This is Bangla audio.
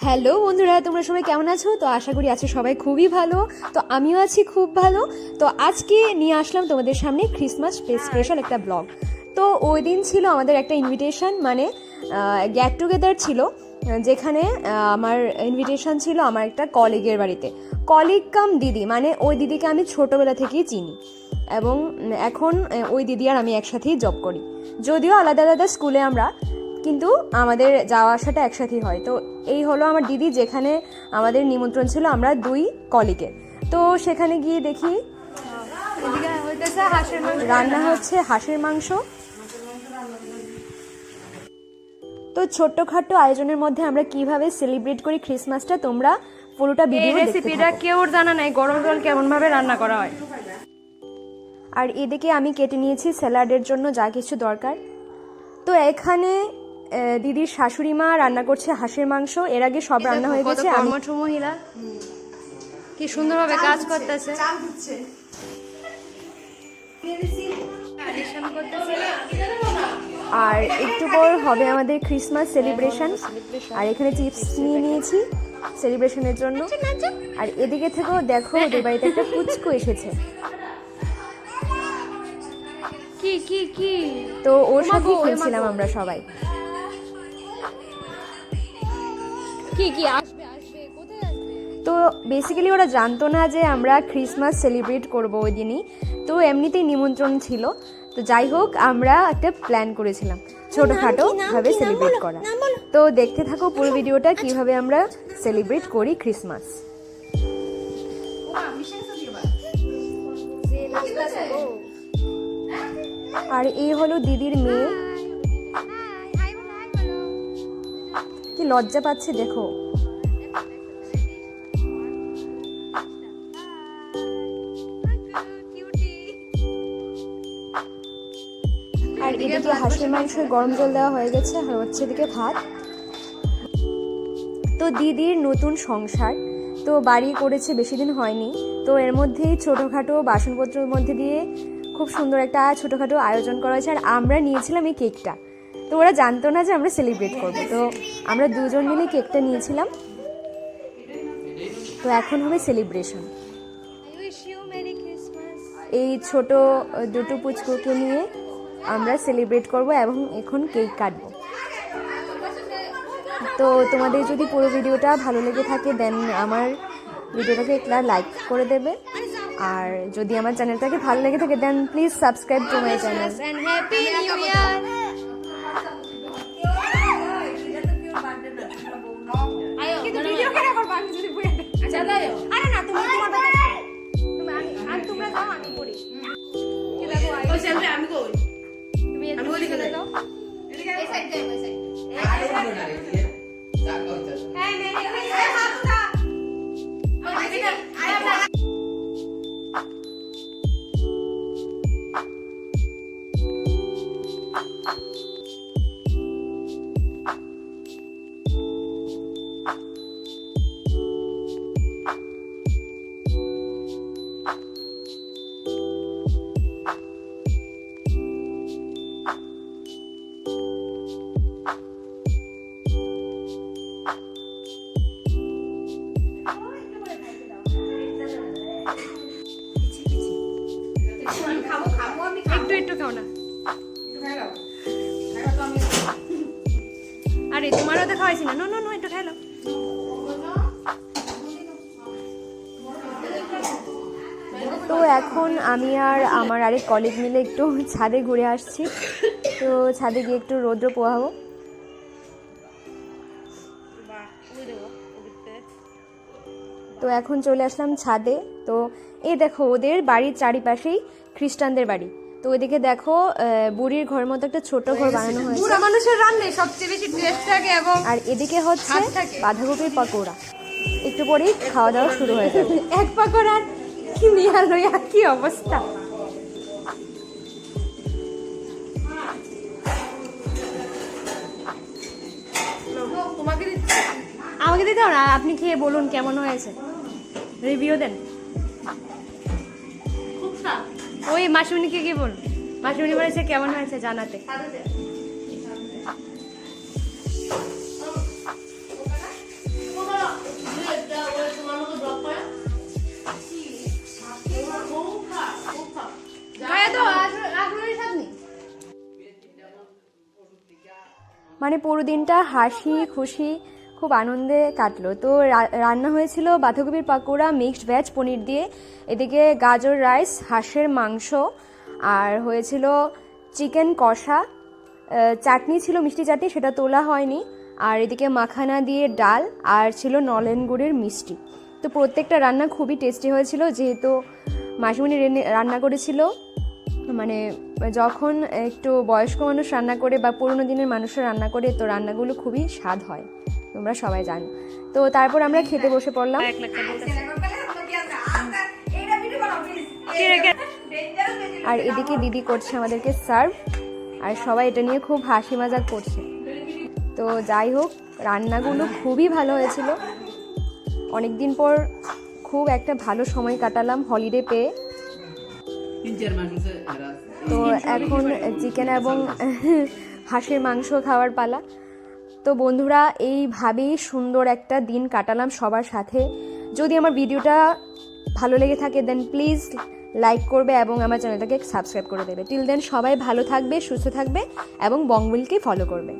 হ্যালো বন্ধুরা, তোমরা সবাই কেমন আছো? তো আশা করি আছো সবাই খুবই ভালো। তো আমিও আছি খুব ভালো। তো আজকে নিয়ে আসলাম তোমাদের সামনে ক্রিসমাস স্পেশাল একটা ব্লগ। তো ওই দিন ছিল আমাদের একটা ইনভিটেশন, মানে গেট টুগেদার ছিল, যেখানে আমার ইনভিটেশন ছিল আমার একটা কলিগের বাড়িতে। কলিগ কাম দিদি, মানে ওই দিদিকে আমি ছোটোবেলা থেকেই চিনি এবং এখন ওই দিদি আর আমি একসাথেই জব করি, যদিও আলাদা আলাদা স্কুলে আমরা, কিন্তু আমাদের যাওয়া আসাটা একসাথেই হয়। তো এই হলো আমার দিদি, যেখানে আমাদের নিমন্ত্রণ ছিল আমরা দুই কলিগের। তো সেখানে গিয়ে দেখি রান্না হচ্ছে হাঁসের মাংস। তো ছোট্টখাটো আয়োজনের মধ্যে আমরা কিভাবে সেলিব্রেট করি ক্রিসমাসটা, তোমরা পুরোটা ভিডিও দেখতে থাকো। রেসিপিটা কেউ জানা নাই গরম জল কেমন ভাবে রান্না করা হয়। আর এদিকে আমি কেটে নিয়েছি স্যালাডের জন্য যা কিছু দরকার। তো এখানে দিদির শাশুড়ি মা রান্না করছে হাঁসের মাংস। এর আগে সব রান্না হয়ে গেছে। কর্মঠ মহিলা কি সুন্দরভাবে কাজ করতেছে। আর একটু পর হবে আমাদের ক্রিসমাস সেলিব্রেশন। আর এখানে চিপস নিয়ে নিয়েছি সেলিব্রেশনের জন্য। আর এদিকে থেকেও দেখো ওদের বাড়িতে একটা পুচকু এসেছে। কি কি কি তো ওর সাথে খেলছিলাম আমরা সবাই। কি কি আসবে আসবে কোথায় আসবে? তো বেসিক্যালি ওরা জানতো না যে আমরা ক্রিসমাস সেলিব্রেট করব ওই দিনই। তো এমনিতেই নিমন্ত্রণ ছিল। তো যাই হোক, আমরা একটা প্ল্যান করেছিলাম ছোটোখাটো ভাবে সেলিব্রেট করা। তো দেখতে থাকো পুরো ভিডিওটা কিভাবে আমরা সেলিব্রেট করি ক্রিসমাস। আর এই হলো দিদির মেয়ে, কি লজ্জা পাচ্ছে দেখো। আর এদিকে হাঁসের মাংসের গরম জল দেওয়া হয়ে গেছে, আর হচ্ছে এদিকে ভাত। তো দিদির নতুন সংসার, তো বাড়ি করেছে, বেশি দিন হয়নি। তো এর মধ্যেই ছোটোখাটো বাসনপত্রের মধ্যে দিয়ে খুব সুন্দর একটা ছোটোখাটো আয়োজন করা হয়েছে। আর আমরা নিয়েছিলাম এই কেকটা। তো ওরা জানতো না যে আমরা সেলিব্রেট করবো। তো আমরা দুজন মিলে কেকটা নিয়েছিলাম। তো এখন হবে সেলিব্রেশন। এই ছোট দুটো পুচকুকে নিয়ে আমরা সেলিব্রেট করব এবং এখন কেক কাটবো। তো তোমাদের যদি পুরো ভিডিওটা ভালো লেগে থাকে দেন আমার ভিডিওটাকে একটা লাইক করে দেবে। আর যদি আমার চ্যানেলটাকে ভালো লেগে থাকে then please subscribe to my channel. And happy new year. কিন্তু ভিডিও কেন করব আমি যদি বলে আচ্ছা দাও। আরে না তুমি তোমার কথা তুমি আমি তোমরা যাও আমি করি। কি দেখো ওই সেলফি আমি কই তুমি আমি বলি করে দাও এই সাইড দে ওই সাইড হ্যাঁ মেরে ওই হাত উঠা একটু খাও না। আরে তোমারও তো খাওয়াইছি না। নো নো নো একটু খাই নাও। তো এখন আমি আর আমার আরেক কলিগ মিলে একটু ছাদে ঘুরে আসছি। তো ছাদে গিয়ে একটু রৌদ্র পোহাবো। তো এখন চলে আসলাম ছাদে। তো এই দেখো ওদের বাড়ির চারিপাশেই খ্রিস্টানদের বাড়ি। তো ওইদিকে দেখো বুড়ির ঘরের মতো একটা ছোট ঘর বানানো হয়েছে। বুড়া মানুষের রান্না সবচেয়ে বেশি টেস্ট থাকে। এবং আর এদিকে হচ্ছে বাঁধাকপির পকোড়া। একটু পরেই খাওয়া দাওয়া শুরু হয়ে যাবে। এক পকোড়ার কি নিয়া লইয়া কি অবস্থা। আমাকে দিতে না, আপনি খেয়ে বলুন কেমন হয়েছে, রিভিউ দেন। ওই মাসুমনিকে কি বলুন, মাসুমনি বলেছে কেমন হয়েছে জানাতে। মানে পুরো দিনটা হাসি খুশি খুব আনন্দে কাটলো। তো রান্না হয়েছিল বাঁধাকপির পাকোড়া, মিক্সড ভেজ পনির দিয়ে, এদিকে গাজর রাইস, হাঁসের মাংস, আর হয়েছিল চিকেন কষা, চাটনি ছিল মিষ্টি চাটনি, সেটা তোলা হয়নি, আর এদিকে মাখানা দিয়ে ডাল, আর ছিল নলেন গুড়ের মিষ্টি। তো প্রত্যেকটা রান্না খুবই টেস্টি হয়েছিল, যেহেতু মাসিমণি রান্না করেছিল। মানে যখন একটু বয়স্ক মানুষ রান্না করে বা পুরোনো দিনের মানুষরা রান্না করে, তো রান্নাগুলো খুবই স্বাদ হয়, তোমরা সবাই জানো। তো তারপর আমরা খেতে বসে পড়লাম। আর এদিকে দিদি করছে আমাদেরকে সার্ভ, আর সবাই এটা নিয়ে খুব হাসি মজাক করছে। তো যাই হোক, রান্নাগুলো খুবই ভালো হয়েছিল। অনেক দিন পর খুব একটা ভালো সময় কাটালাম হলিডে পেয়ে। তো এখন চিকেন এবং হাঁসের মাংস খাওয়ার পালা। তো বন্ধুরা, এইভাবেই সুন্দর একটা দিন কাটালাম সবার সাথে। যদি আমার ভিডিওটা ভালো লেগে থাকে দেন প্লিজ লাইক করবে এবং আমার চ্যানেলটাকে সাবস্ক্রাইব করে দেবে। টিল দেন সবাই ভালো থাকবে, সুস্থ থাকবে এবং বংবিলকে ফলো করবে।